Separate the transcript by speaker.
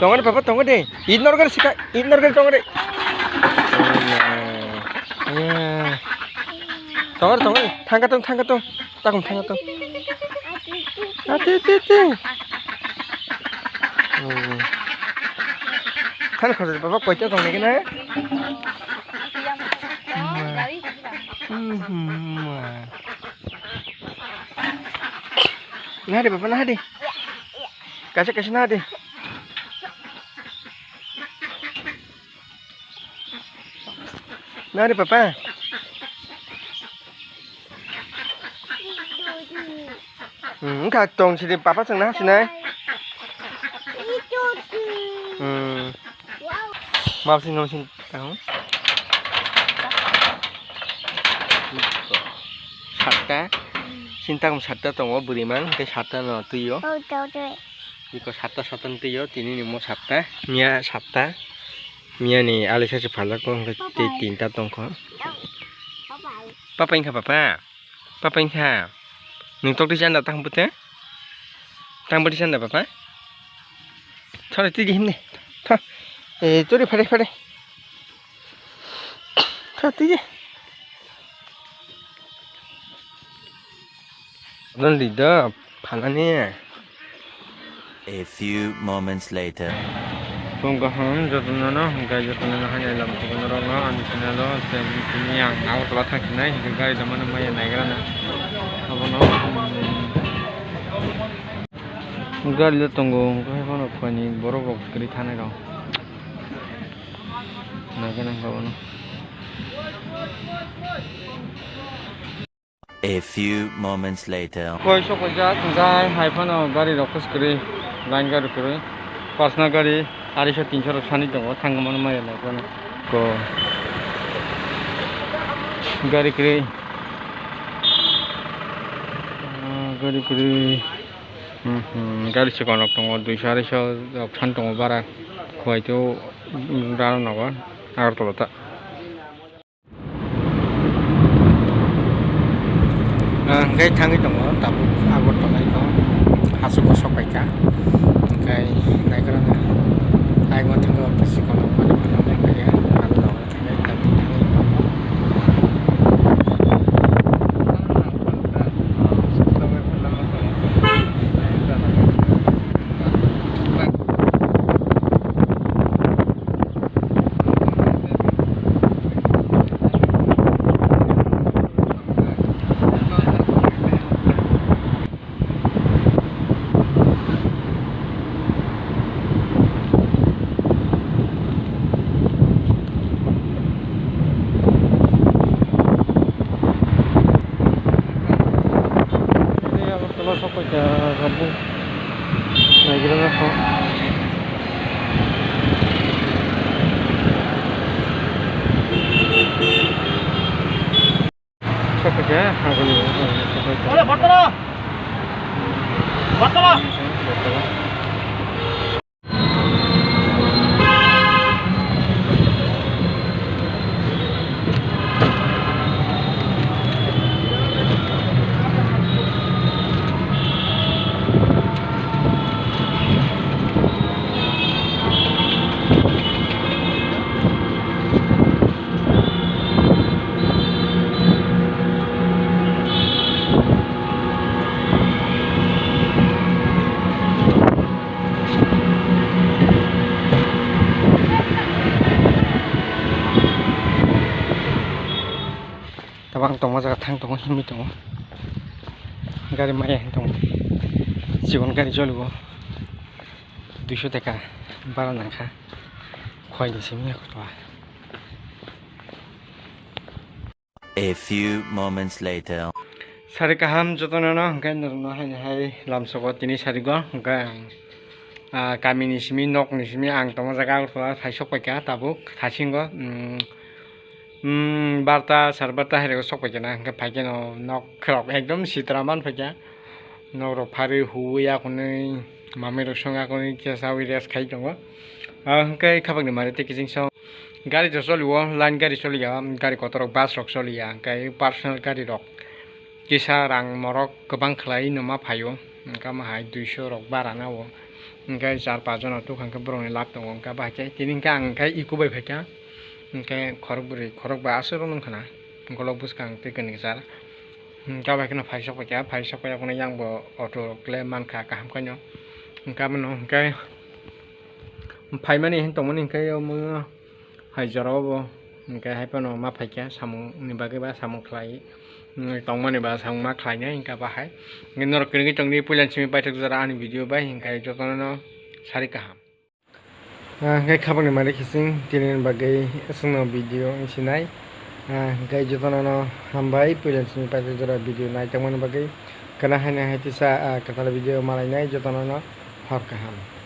Speaker 1: Tunggu deh, Papa, tunggu deh. Ignore kan sih, ignore kan tunggu deh. Ya. Tunggu deh. Tangga tung. Takut. Hati. Kan kalau Papa kocok tunggu lagi nih. Nah deh, Papa, nah deh. Kasih nah deh. Nah deh, Papa. Enggak dong, sini Papa senang sini. Mau sini tahu. Satta, cinta kamu satta tunggu beriman, ke satta no tuyo. Iko satta tuyo, ini nih mau satta, Mia satta, Mia nih Alisa cepala kong ke tinta tongko. Papa ingka. Nungtok di sana tang putih, di sana Papa. Thora ti di himne, curi pade. Thora ti. Non lidah, palanya.
Speaker 2: A few moments later.
Speaker 1: Punggahan jatuhnya hanya dalam kebenaran anjingnya lo, ini yang awal telah terkena hingga di mana maya naikran. Apa no? Enggak lihat tunggu, apa no pani borok kiri tanah kau. Naikran kau no.
Speaker 2: A few moments later.
Speaker 1: Koi sok kerja, tunggai, hai pano gari rokus kiri, lain gari kiri, personal gari. Arisha 300 sani dong, tangga mana maya naikran. Ko gari kiri. Gari sekolah tunggu 200 option tunggu bara, kau itu dalam naga, agar tolota. Gay tangi tunggu, tapi agar tolota itu hasuk kosok baca, gay naik kerana, ayo mau tunggu apa sekolah mana ya, agar tolota gay tapi tangi tunggu. Sok aja kampung, nah kira apa? Sok aja, aku lihat. Oleh, batala. Tabang tong jaga thang tong himi tong gari maya tong জীবন গাড়ি চলব 200 টাকা বাড়া নাখা খয় দিছে মিয়া কত
Speaker 2: A few moments later.
Speaker 1: Sari kaham jotonono hangkai nurno hai lamsoko tini sari go hangkai kami nisimi nok nisimi ang tong jaga utla thaisok paika tabuk thasinggo barta sarbarta hare sok paika na hangkai paike no nok krok ekdom sitraman paika nok ro phari huya kunai mame ro songa kunai kesawi res khai tongo hangkai khabak ni mare te kijing so gari jo choliwo line gari choliya gari kotorok bus rok choliya hangkai personal gari rok kisa rang morok gobang khlai noma phayo hangka mahai 200 rok bara nawo Engkai 4-5 jon tu hangke borong lab tongo engka bahai tini engka engkai ikubai phaika engkai khorok ba asoro nongkhana golok buskang tikani sar engka bahai keno phaisok paika kono yang bo auto kle mankha kaham kanyo engka mono engkai phaimani tongmani engkai mo haijaro bo engkai haipano ma phaika samung ni bagui ba samung khlai tongmani ba samung ma khlainai engka bahai norok kini tongni pulan simi baitak jara ani video bai engkai jotono sari kaham engkai khabangni mari kising tini bagai sungno video sinai engkai jotono hambai pulan simi baitak jara video nai tongmani bagai kana haina haitisa katala video malai nai jotono hor kaham.